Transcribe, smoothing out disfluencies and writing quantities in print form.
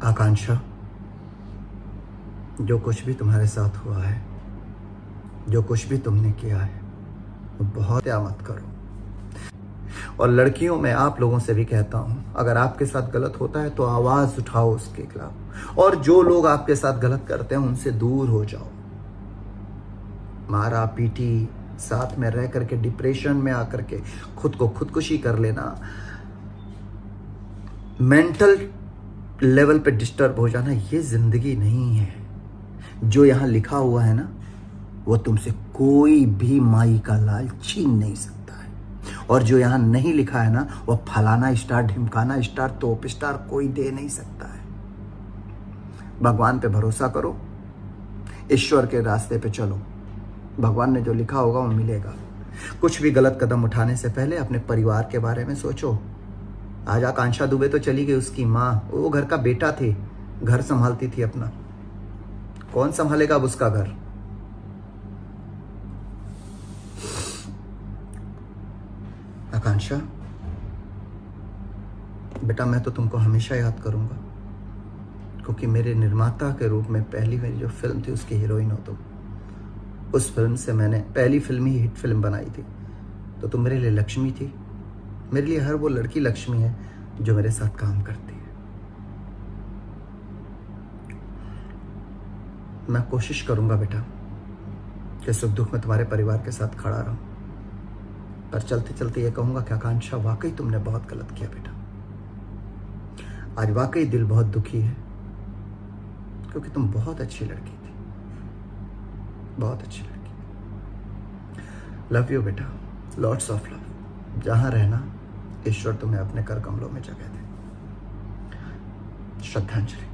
आकांक्षा, जो कुछ भी तुम्हारे साथ हुआ है, जो कुछ भी तुमने किया है, वो बहुत मत करो। और लड़कियों में आप लोगों से भी कहता हूं, अगर आपके साथ गलत होता है तो आवाज उठाओ उसके खिलाफ, और जो लोग आपके साथ गलत करते हैं उनसे दूर हो जाओ। मारा पीटी, साथ में रह करके डिप्रेशन में आकर के खुद को खुदकुशी कर लेना, मेंटल लेवल पे डिस्टर्ब हो जाना, ये जिंदगी नहीं है। जो यहां लिखा हुआ है ना, वो तुमसे कोई भी माई का लाल छीन नहीं सकता है। और जो यहां नहीं लिखा है ना, वो फलाना स्टार, ढिमकाना स्टार, तोप स्टार कोई दे नहीं सकता है। भगवान पे भरोसा करो, ईश्वर के रास्ते पे चलो, भगवान ने जो लिखा होगा वो मिलेगा। कुछ भी गलत कदम उठाने से पहले अपने परिवार के बारे में सोचो। आज आकांक्षा दुबे तो चली गई, उसकी माँ, वो घर का बेटा थी, घर संभालती थी अपना। कौन संभालेगा अब उसका घर? आकांक्षा बेटा, मैं तो तुमको हमेशा याद करूंगा, क्योंकि मेरे निर्माता के रूप में पहली मेरी जो फिल्म थी उसकी हीरोइन हो तुम। उस फिल्म से मैंने पहली फिल्म ही हिट फिल्म बनाई थी, तो तुम मेरे लिए लक्ष्मी थी। मेरे लिए हर वो लड़की लक्ष्मी है जो मेरे साथ काम करती है। मैं कोशिश करूंगा बेटा कि सुख दुख में तुम्हारे परिवार के साथ खड़ा रहूं, पर चलते चलते ये कहूंगा कि आकांक्षा, वाकई तुमने बहुत गलत किया बेटा। आज वाकई दिल बहुत दुखी है, क्योंकि तुम बहुत अच्छी लड़की थी, बहुत अच्छी लड़की। लव यू बेटा, लॉट्स ऑफ लव। जहां रहना, ईश्वर तुम्हें अपने कर कमलों में जगह दे। श्रद्धांजलि।